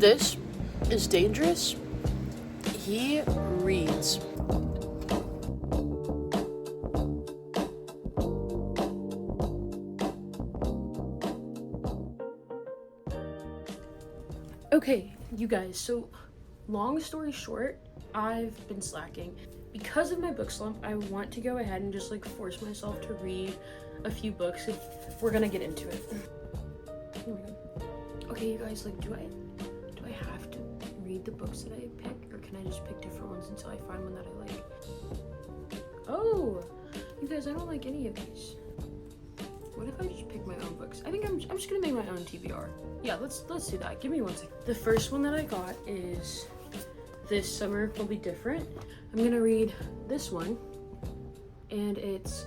This is dangerous. He reads. Okay, you guys, so long story short, I've been slacking. Because of my book slump, I want to go ahead and just like force myself to read a few books if we're gonna get into it. Here we go. Okay, you guys, like, do I have to read the books that I pick, or can I just pick different ones until I find one that I like? Oh, you guys, I don't like any of these. What if I just pick my own books? I think I'm just gonna make my own TBR. Yeah, let's do that. Give me 1 second. The first one that I got is This Summer Will Be Different. I'm gonna read this one, and it's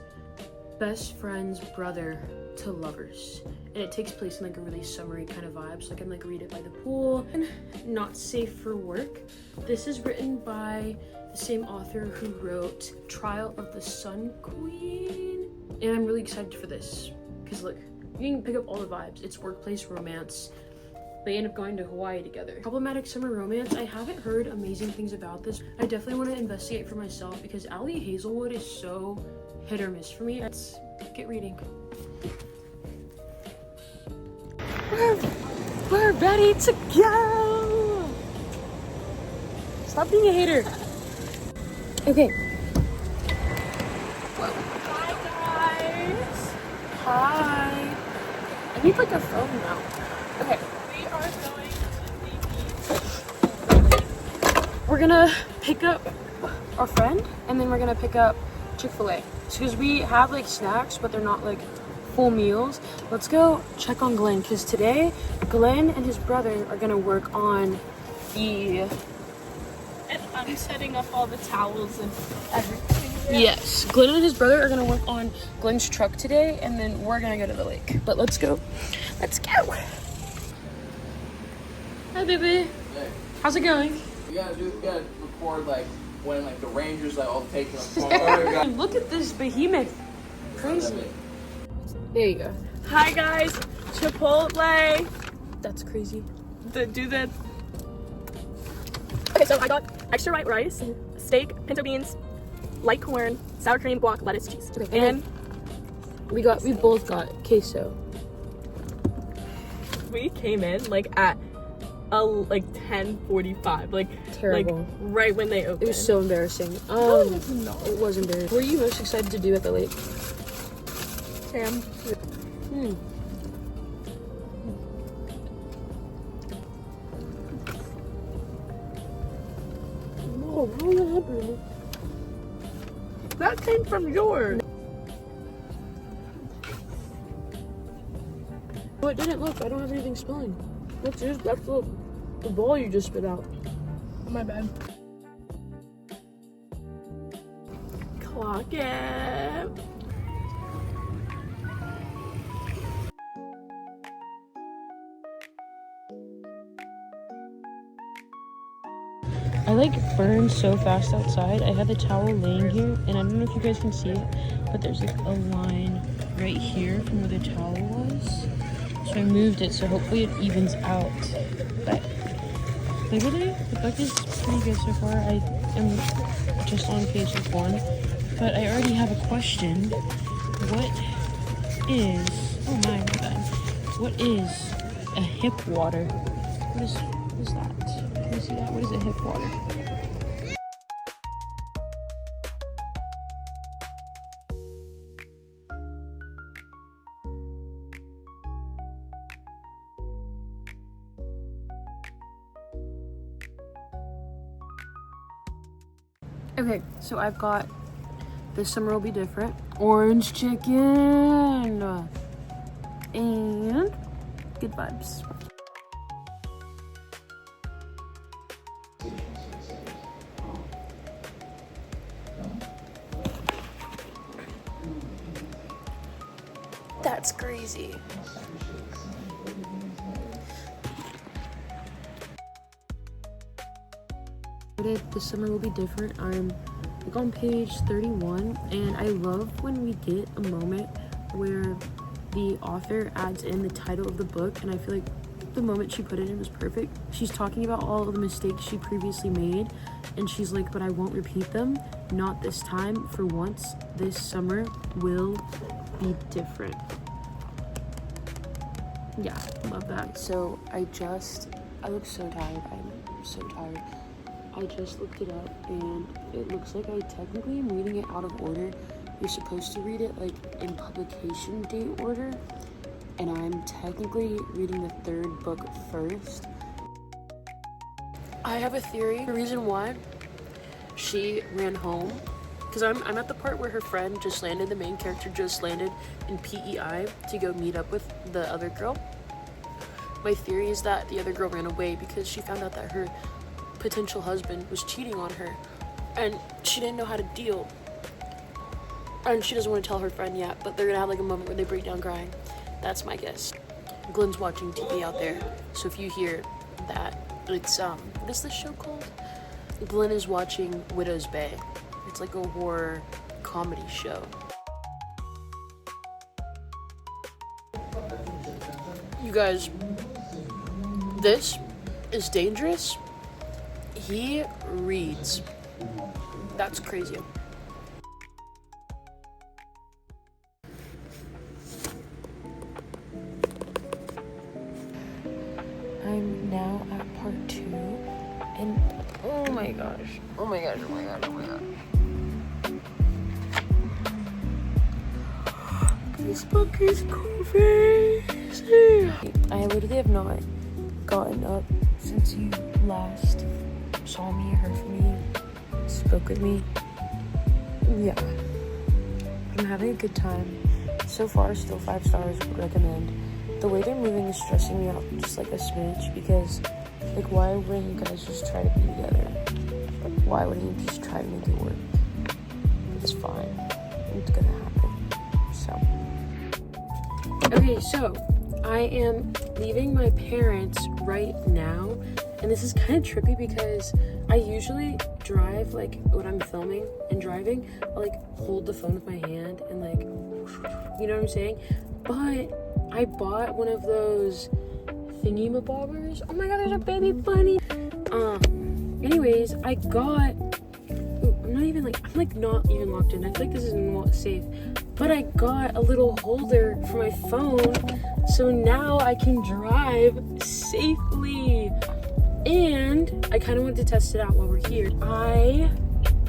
Best Friend's Brother to Lovers. And it takes place in like a really summery kind of vibe, so I can like read it by the pool. And Not Safe for Work. This is written by the same author who wrote Trial of the Sun Queen. And I'm really excited for this, because look, you can pick up all the vibes. It's workplace romance. They end up going to Hawaii together. Problematic summer romance. I haven't heard amazing things about this. I definitely want to investigate for myself because Hazelwood is so hit or miss for me. Let's get reading. We're ready to go. Stop being a hater. Okay. Whoa. Hi guys. Hi. I need like a phone now. Okay. We're gonna pick up our friend, and then we're gonna pick up Chick-fil-A. Because we have like snacks, but they're not like full meals. Let's go check on Glenn, because today Glenn and his brother are gonna work on the... And I'm setting up all the towels and everything. Yeah. Yes, Glenn and his brother are gonna work on Glenn's truck today, and then we're gonna go to the lake. But let's go. Let's go. Hi, baby. Hey. How's it going? We gotta record like when like the Rangers like all take them. Look at this behemoth. Crazy. There you go. Hi guys, Chipotle. That's crazy. Do that. Okay, so I got extra white rice, steak, pinto beans, light corn, sour cream, guac, lettuce, cheese. Okay, and we both got queso. We came in like at 10:45, like terrible, like right when they opened. It was so embarrassing. No. It was embarrassing. What were you most excited to do at the lake? Sam. Oh, what happened? That came from yours. Oh, it didn't. Look, I don't have anything spilling. That's the ball you just spit out. Oh, my bad. Clock it. I like burned so fast outside. I had the towel laying here, and I don't know if you guys can see it, but there's like a line right here from where the towel was. So I moved it, so hopefully it evens out. But literally, the book is pretty good so far. I am just on page 1, but I already have a question. What is, oh my bad. What is a hip water? What is that? Can you see that? What is a hip water? Okay, so I've got This Summer Will Be Different, orange chicken, and good vibes. That's crazy. This Summer Will Be Different. I'm like on page 31, and I love when we get a moment where the author adds in the title of the book, and I feel like the moment she put it in was perfect. She's talking about all of the mistakes she previously made, and she's like, but I won't repeat them. Not this time. For once, this summer will be different. Yeah, love that. So I look so tired. I'm so tired. I just looked it up, and it looks like I technically am reading it out of order. You're supposed to read it like in publication date order, and I'm technically reading the 3rd book first. I have a theory. The reason why she ran home, because I'm at the part where her friend just landed, the main character just landed in PEI to go meet up with the other girl. My theory is that the other girl ran away because she found out that her potential husband was cheating on her, and she didn't know how to deal. And she doesn't want to tell her friend yet, but they're gonna have like a moment where they break down crying. That's my guess. Glenn's watching TV out there, so if you hear that, it's what is this show called? Glenn is watching Widow's Bay. It's like a horror comedy show. You guys, this is dangerous. He reads. That's crazy. I'm now at part 2, and oh my gosh. This book is crazy. I literally have not gotten up since you last saw me, heard from me, spoke with me. Yeah, I'm having a good time. So far, still 5 stars, would recommend. The way they're moving is stressing me out just like a smidge, because like, why wouldn't you guys just try to be together? Why wouldn't you just try to make it work? It's fine. It's gonna happen. Okay, so I am leaving my parents right now, and this is kind of trippy because I usually drive, like when I'm filming and driving, I like hold the phone with my hand and like, you know what I'm saying? But I bought one of those thingy-mabobbers. Oh my god, there's a baby bunny. Anyways, I got, I'm not even locked in. I feel like this is not safe. But I got a little holder for my phone, so now I can drive safely. And I kind of wanted to test it out while we're here. I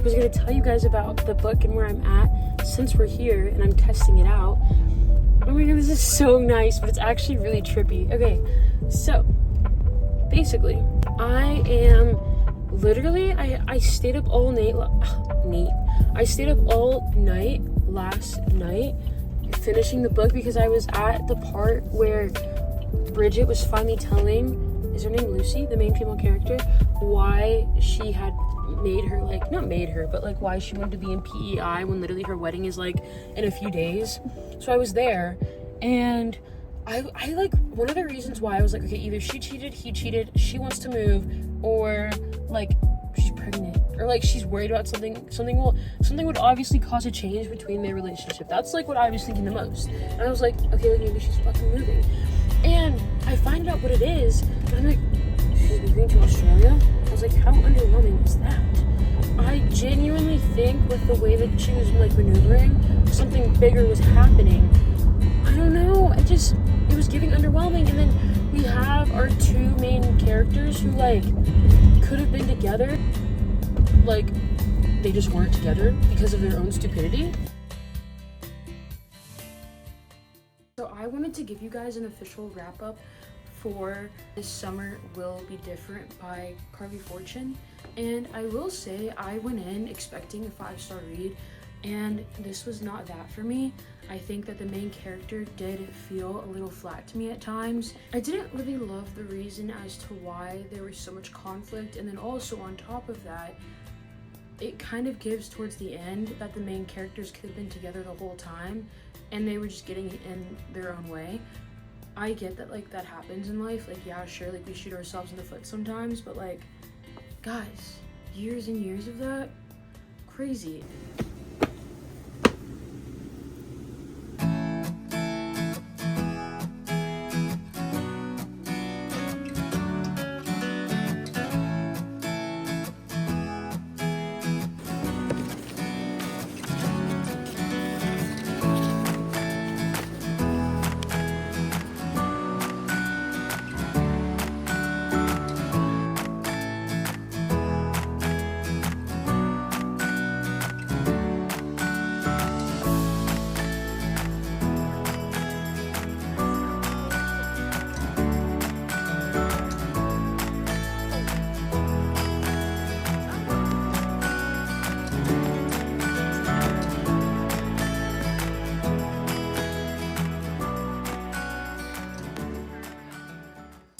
was going to tell you guys about the book and where I'm at since we're here and I'm testing it out. Oh my god, this is so nice, but it's actually really trippy. Okay, so basically, I am literally, I stayed up all night. I stayed up all night last night finishing the book because I was at the part where Bridget was finally telling, is her name Lucy, the main female character, why she had made her, like, not made her, but like why she wanted to be in PEI when literally her wedding is like in a few days. So I was there, and I like, one of the reasons why I was like, okay, either she cheated, he cheated, she wants to move, or like she's pregnant, or like she's worried about something would obviously cause a change between their relationship. That's like what I was thinking the most. And I was like, okay, like maybe she's fucking moving. And I find out what it is, and I'm like, she's moving to Australia? I was like, how underwhelming was that? I genuinely think with the way that she was like maneuvering, something bigger was happening. I don't know, it was giving underwhelming. And then we have our 2 main characters who like could have been together, like they just weren't together because of their own stupidity. So I wanted to give you guys an official wrap up for This Summer Will Be Different by Carley Fortune. And I will say I went in expecting a 5-star read, and this was not that for me. I think that the main character did feel a little flat to me at times. I didn't really love the reason as to why there was so much conflict, and then also on top of that, it kind of gives towards the end that the main characters could have been together the whole time and they were just getting in their own way. I get that like that happens in life, like yeah, sure, like we shoot ourselves in the foot sometimes, but like guys, years and years of that, crazy.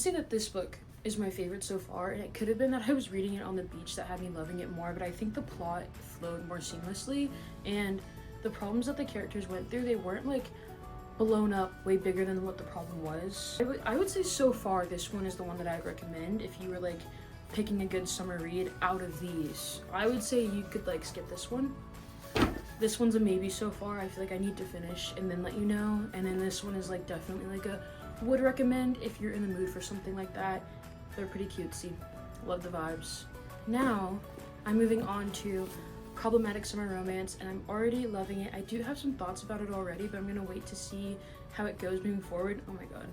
say that this book is my favorite so far, and it could have been that I was reading it on the beach that had me loving it more, but I think the plot flowed more seamlessly, and the problems that the characters went through, they weren't like blown up way bigger than what the problem was. I would say so far this one is the one that I'd recommend if you were like picking a good summer read out of these. I would say you could like skip this one. This one's a maybe so far. I feel like I need to finish and then let you know. And then this one is like definitely like a would recommend if you're in the mood for something like that. They're pretty cutesy. Love the vibes. Now I'm moving on to Problematic Summer Romance, and I'm already loving it. I do have some thoughts about it already, but I'm gonna wait to see how it goes moving forward. Oh my god.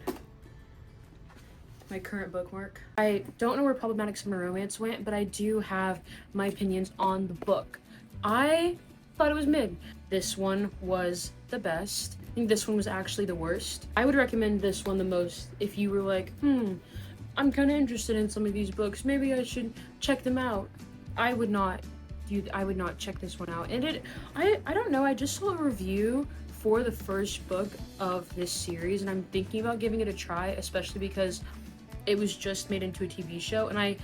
My current bookmark. I don't know where Problematic Summer Romance went, but I do have my opinions on the book. I thought it was mid. This one was the best. I think this one was actually the worst. I would recommend this one the most if you were like, I'm kind of interested in some of these books. Maybe I should check them out. I would not check this one out. And I don't know, I just saw a review for the first book of this series, and I'm thinking about giving it a try, especially because it was just made into a TV show, and I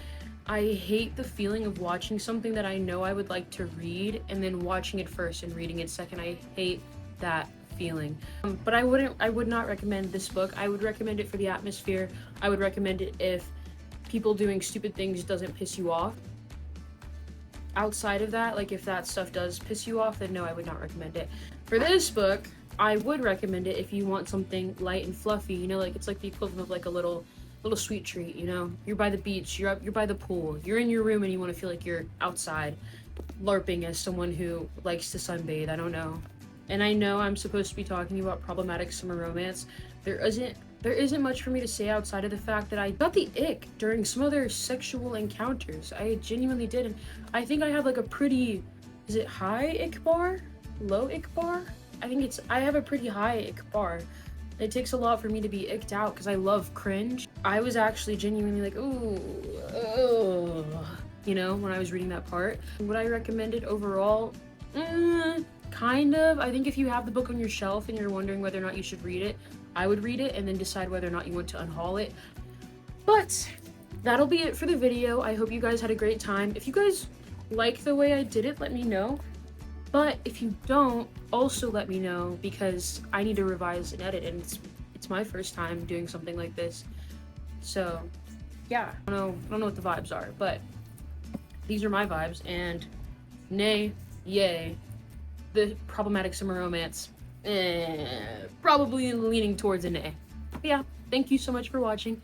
hate the feeling of watching something that I know I would like to read and then watching it first and reading it second. I hate that feeling. But I would not recommend this book. I would recommend it for the atmosphere. I would recommend it if people doing stupid things doesn't piss you off. Outside of that, like if that stuff does piss you off, then no, I would not recommend it. For this book, I would recommend it if you want something light and fluffy, you know, like it's like the equivalent of like a little sweet treat, you know. You're by the beach, you're by the pool, you're in your room and you want to feel like you're outside LARPing as someone who likes to sunbathe. I don't know. And I know I'm supposed to be talking about Problematic Summer Romance. There isn't much for me to say outside of the fact that I got the ick during some of their sexual encounters. I genuinely did, and I think I have like a pretty, is it high ick bar? Low ick bar? I have a pretty high ick bar. It takes a lot for me to be icked out because I love cringe. I was actually genuinely like, ooh, you know, when I was reading that part. Would I recommend it overall? Kind of. I think if you have the book on your shelf and you're wondering whether or not you should read it, I would read it and then decide whether or not you want to unhaul it. But that'll be it for the video. I hope you guys had a great time. If you guys like the way I did it, let me know. But if you don't, also let me know, because I need to revise and edit, and it's my first time doing something like this. So yeah, I don't know what the vibes are, but these are my vibes, and nay, yay, the Problematic Summer Romance, probably leaning towards an A. But yeah, thank you so much for watching.